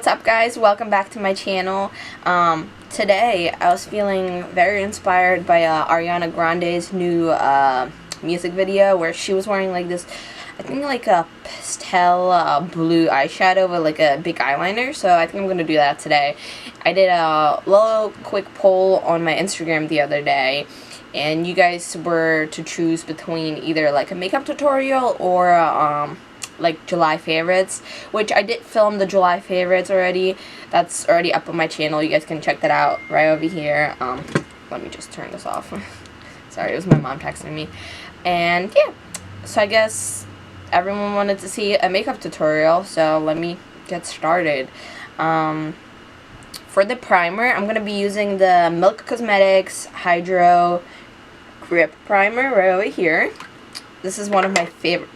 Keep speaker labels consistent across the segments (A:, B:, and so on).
A: What's up, guys? Welcome back to my channel. Today I was feeling very inspired by Ariana Grande's new music video where she was wearing like this, I think like a pastel blue eyeshadow with like a big eyeliner. So I think I'm going to do that today. I did a little quick poll on my Instagram the other day, and you guys were to choose between either like a makeup tutorial or like July favorites, which I did film the July favorites already. That's already up on my channel. You guys can check that out right over here. Let me just turn this off. Sorry, it was my mom texting me. And yeah, so I guess everyone wanted to see a makeup tutorial, so let me get started. For the primer, I'm gonna be using the Milk Cosmetics Hydro Grip Primer right over here. This is one of my favorite.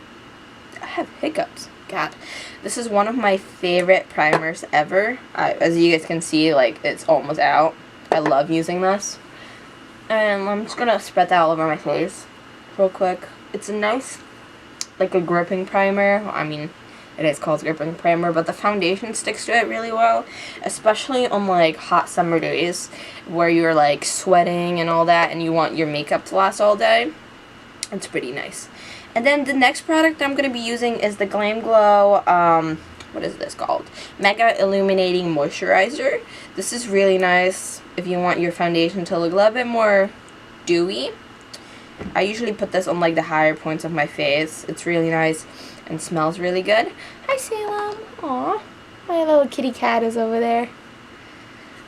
A: I have hiccups. God. This is one of my favorite primers ever. As you guys can see, like, it's almost out. I love using this. And I'm just gonna spread that all over my face real quick. It's a nice, like, a gripping primer. I mean, it is called gripping primer, but the foundation sticks to it really well, especially on, like, hot summer days where you're, like, sweating and all that and you want your makeup to last all day. It's pretty nice. And then the next product I'm going to be using is the Glam Glow, what is this called? Mega Illuminating Moisturizer. This is really nice if you want your foundation to look a little bit more dewy. I usually put this on like the higher points of my face. It's really nice and smells really good. Hi, Salem. Aw, my little kitty cat is over there.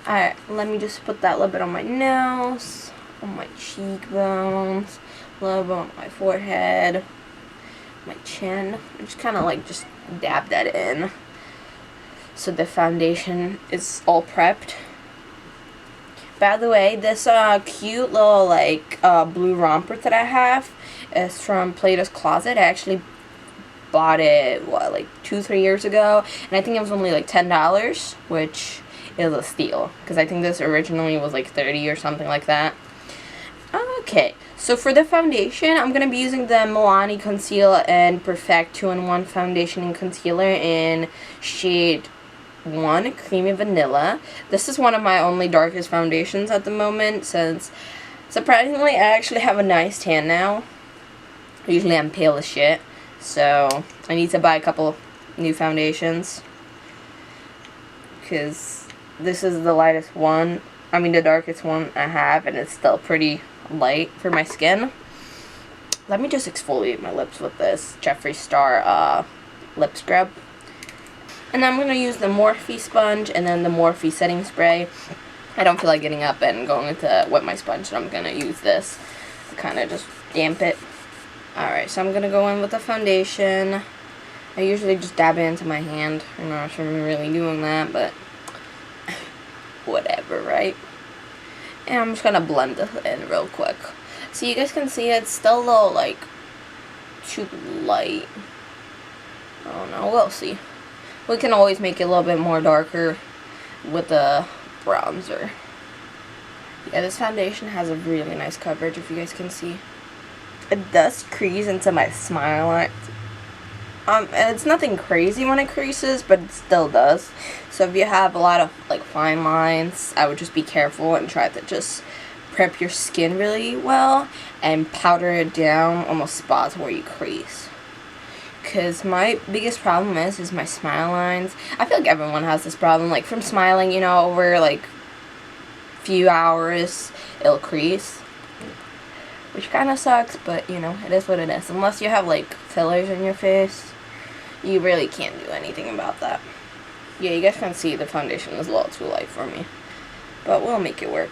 A: Alright, let me just put that a little bit on my nose, on my cheekbones, a little bit on my forehead, my chin. I just kind of like just dab that in so the foundation is all prepped. By the way, this cute little like blue romper that I have is from Plato's Closet. I actually bought it like 2-3 years ago, and I think it was only like $10, which is a steal because I think this originally was like $30 or something like that. Okay, so for the foundation, I'm going to be using the Milani Conceal and Perfect 2-in-1 Foundation and Concealer in shade 1, Creamy Vanilla. This is one of my only darkest foundations at the moment, since surprisingly I actually have a nice tan now. Usually I'm pale as shit, so I need to buy a couple new foundations, because this is the lightest one. I mean the darkest one I have, and it's still pretty light for my skin. Let me just exfoliate my lips with this Jeffree Star lip scrub. And I'm going to use the Morphe sponge and then the Morphe setting spray. I don't feel like getting up and going to wet my sponge, so I'm going to use this to kind of just damp it. Alright, so I'm going to go in with the foundation. I usually just dab it into my hand. I'm not sure I'm really doing that, but whatever, right? And I'm just going to blend this in real quick. So you guys can see it's still a little, like, too light. I don't know. We'll see. We can always make it a little bit more darker with the bronzer. Yeah, this foundation has a really nice coverage, if you guys can see. It does crease into my smile line. And it's nothing crazy when it creases, but it still does. So if you have a lot of like fine lines, I would just be careful and try to just prep your skin really well and powder it down on the spots where you crease. Because my biggest problem is my smile lines. I feel like everyone has this problem, like from smiling, you know, over like few hours it'll crease, which kind of sucks, but you know, it is what it is. Unless you have like fillers in your face, you really can't do anything about that. Yeah, you guys can see the foundation is a little too light for me, but we'll make it work.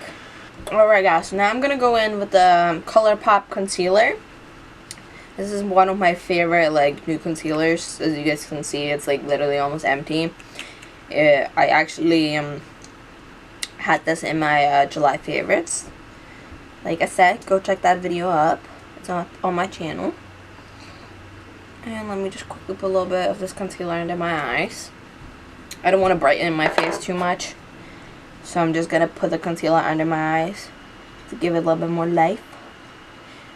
A: Alright guys, so now I'm going to go in with the ColourPop concealer. This is one of my favorite like new concealers. As you guys can see, it's like literally almost empty. I actually had this in my July favorites. Like I said, go check that video up. It's on my channel. And let me just quickly put a little bit of this concealer under my eyes. I don't want to brighten my face too much, so I'm just going to put the concealer under my eyes to give it a little bit more life.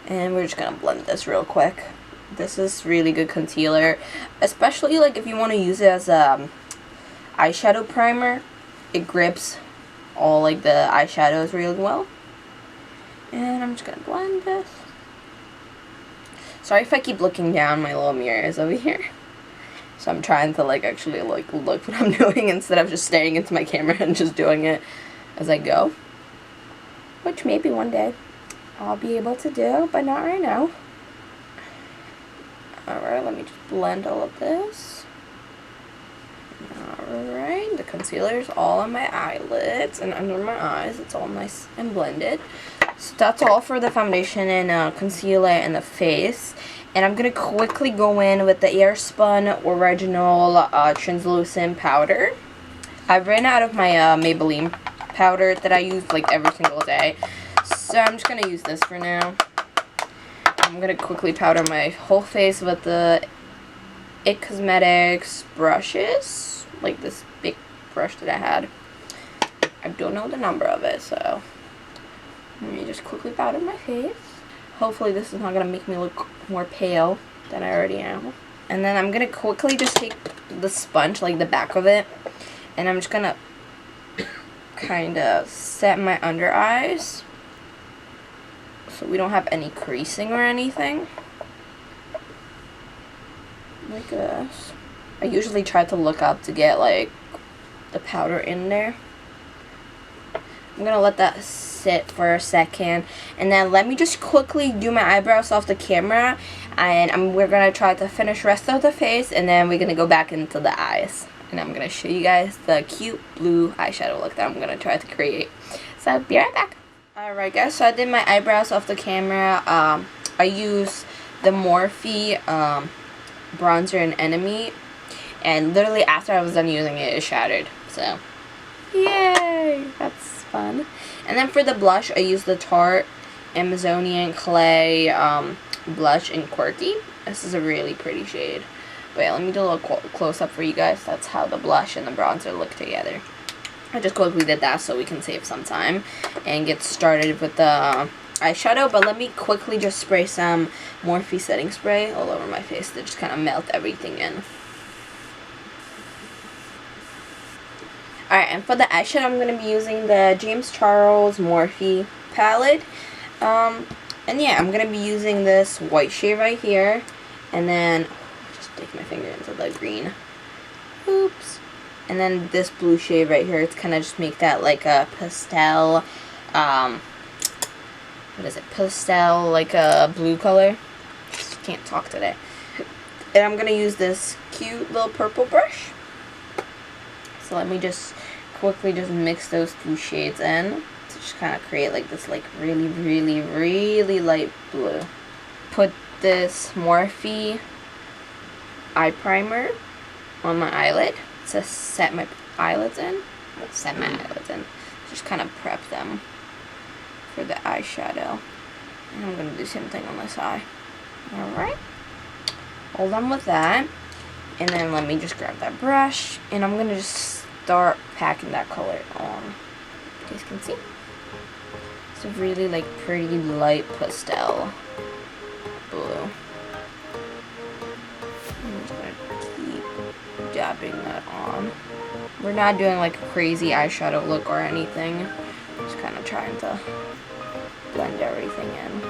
A: And we're just going to blend this real quick. This is really good concealer, especially like if you want to use it as a eyeshadow primer. It grips all like the eyeshadows really well. And I'm just gonna blend this. Sorry if I keep looking down, my little mirror is over here. So I'm trying to like actually like look what I'm doing instead of just staring into my camera and just doing it as I go. Which maybe one day I'll be able to do, but not right now. Alright, let me just blend all of this. Alright, the concealer is all on my eyelids and under my eyes. It's all nice and blended. So that's all for the foundation and concealer and the face. And I'm going to quickly go in with the Airspun Original Translucent Powder. I've ran out of my Maybelline powder that I use like every single day. So I'm just going to use this for now. I'm going to quickly powder my whole face with the IT Cosmetics brushes. Like this big brush that I had. I don't know the number of it, so let me just quickly powder my face. Hopefully this is not going to make me look more pale than I already am. And then I'm going to quickly just take the sponge, like the back of it, and I'm just going to kind of set my under eyes so we don't have any creasing or anything. Like this. I usually try to look up to get like the powder in there. I'm going to let that sit for a second, and then let me just quickly do my eyebrows off the camera, and we're going to try to finish the rest of the face, and then we're going to go back into the eyes, and I'm going to show you guys the cute blue eyeshadow look that I'm going to try to create. So I'll be right back. Alright guys, so I did my eyebrows off the camera. I used the Morphe bronzer and Enemy, and literally after I was done using it, it shattered. So yay, that's fun. And then for the blush, I used the Tarte Amazonian Clay blush in Quirky. This is a really pretty shade. But yeah, let me do a little close up for you guys. That's how the blush and the bronzer look together. I just quickly did that so we can save some time and get started with the eyeshadow. But let me quickly just spray some Morphe setting spray all over my face to just kind of melt everything in. Alright, and for the eyeshadow, I'm going to be using the James Charles Morphe palette. And yeah, I'm going to be using this white shade right here. And then, just stick my finger into the green. Oops. And then this blue shade right here, it's kind of just make that like a pastel, what is it? Pastel, like a blue color. Just can't talk today. And I'm going to use this cute little purple brush. So let me just quickly just mix those two shades in to just kind of create like this like really, really, really light blue. Put this Morphe eye primer on my eyelid to set my eyelids in. Just kind of prep them for the eyeshadow. And I'm going to do the same thing on this eye. Alright. All done with that. And then let me just grab that brush, and I'm going to just start packing that color on. You guys can see. It's a really like pretty light pastel blue. I'm just going to keep dabbing that on. We're not doing like a crazy eyeshadow look or anything. Just kind of trying to blend everything in.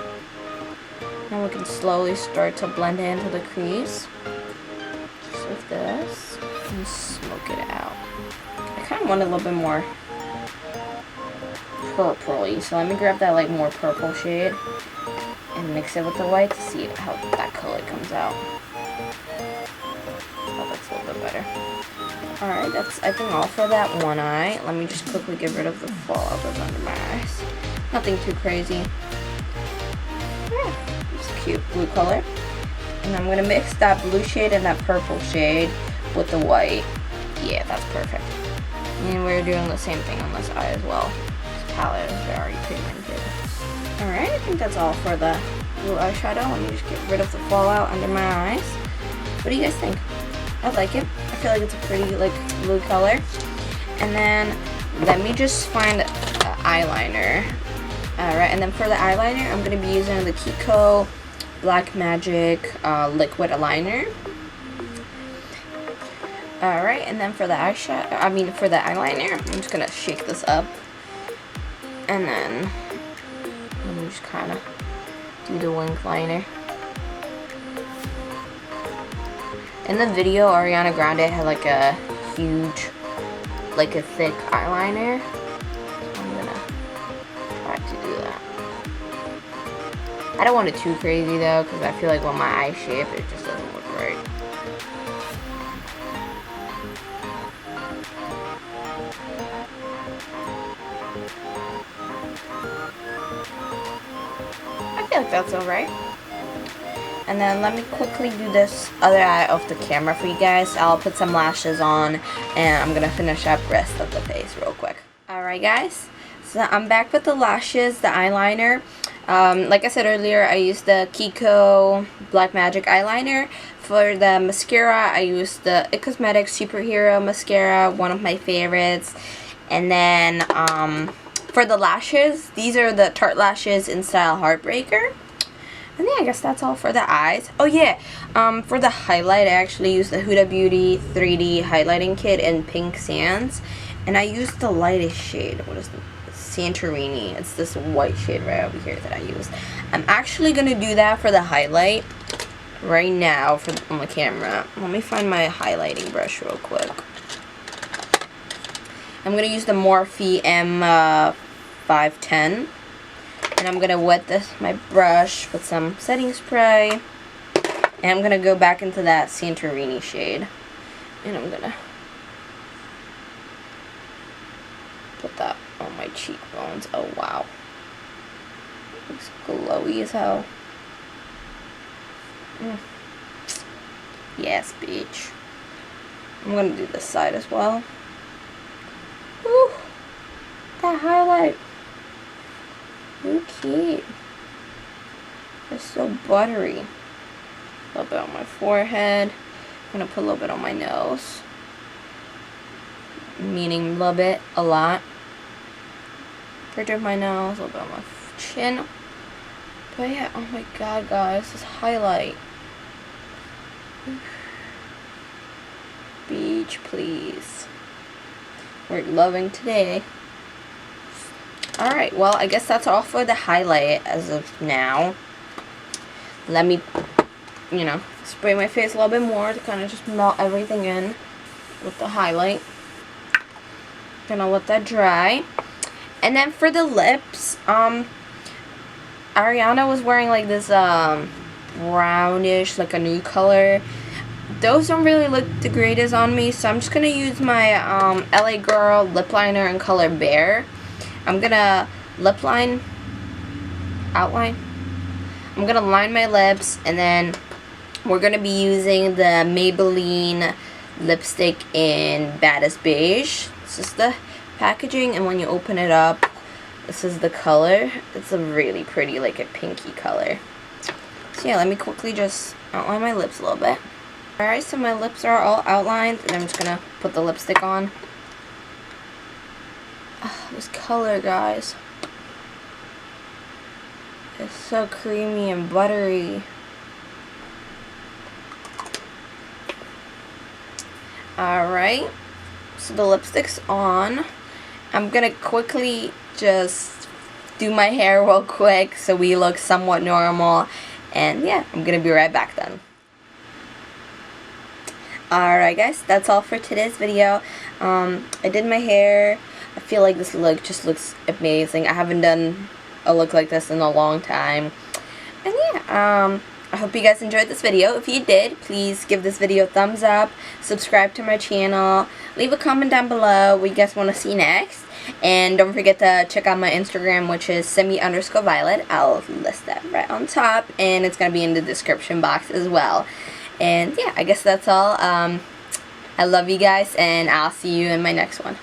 A: Now we can slowly start to blend it into the crease. Just with this. And smoke it out. I kind of want a little bit more purpley. So let me grab that like more purple shade and mix it with the white to see how that color comes out. Oh, that's a little bit better. Alright, that's I think all for that one eye. Let me just quickly get rid of the fallout that's under my eyes. Nothing too crazy. Yeah, it's a cute blue color. And I'm going to mix that blue shade and that purple shade with the white. Yeah, that's perfect. And we're doing the same thing on this eye as well. This palette is very pigmented. Alright, I think that's all for the blue eyeshadow. Let me just get rid of the fallout under my eyes. What do you guys think? I like it. I feel like it's a pretty like blue color. And then let me just find eyeliner. Alright, and then for the eyeliner, I'm going to be using the Kiko Black Magic liquid eyeliner. Alright, and then for the for the eyeliner, I'm just gonna shake this up. And then let me just kind of do the wing liner. In the video, Ariana Grande had like a huge, like a thick eyeliner. I'm gonna try to do that. I don't want it too crazy though, because I feel like when my eye shape, it just doesn't look right. I feel like that's alright. And then let me quickly do this other eye off the camera for you guys. I'll put some lashes on and I'm gonna finish up the rest of the face real quick. Alright guys, so I'm back with the lashes, the eyeliner. Like I said earlier, I used the Kiko Black Magic eyeliner. For the mascara, I used the It Cosmetics Superhero mascara, one of my favorites. And then for the lashes, these are the Tarte lashes in style Heartbreaker. And yeah, I guess that's all for the eyes. Oh yeah, for the highlight, I actually used the Huda Beauty 3D highlighting kit in Pink Sands. And I used the lightest shade. What is the Santorini? It's this white shade right over here that I used. I'm actually going to do that for the highlight right now on the camera. Let me find my highlighting brush real quick. I'm going to use the Morphe M510. And I'm going to wet my brush with some setting spray. And I'm going to go back into that Santorini shade. And I'm going to put that on my cheekbones. Oh, wow. Looks glowy as hell. Yes, bitch. I'm going to do this side as well. Woo! That highlight. Okay. It's so buttery. A little bit on my forehead. I'm going to put a little bit on my nose. Meaning a little bit, a lot. Bridge of my nose, a little bit on my chin. But yeah, oh my god, guys, this highlight. Beach, please. We're loving today. Alright, well, I guess that's all for the highlight as of now. Let me, spray my face a little bit more to kind of just melt everything in with the highlight. Gonna let that dry. And then for the lips, Ariana was wearing like this brownish, like a nude color. Those don't really look the greatest on me, so I'm just gonna use my LA Girl lip liner in color Bear. I'm gonna outline. I'm gonna line my lips, and then we're gonna be using the Maybelline lipstick in Baddest Beige. This is the packaging, and when you open it up, this is the color. It's a really pretty, like a pinky color. So yeah, let me quickly just outline my lips a little bit. Alright, so my lips are all outlined, and I'm just gonna put the lipstick on. Oh, this color, guys. It's so creamy and buttery. Alright, so the lipstick's on. I'm gonna quickly just do my hair real quick so we look somewhat normal. And yeah, I'm gonna be right back then. Alright guys, that's all for today's video. I did my hair. I feel like this look just looks amazing. I haven't done a look like this in a long time. And yeah, I hope you guys enjoyed this video. If you did, please give this video a thumbs up, subscribe to my channel, leave a comment down below what you guys want to see next. And don't forget to check out my Instagram, which is semi_violet. I'll list that right on top, and it's going to be in the description box as well. And yeah, I guess that's all. I love you guys, and I'll see you in my next one.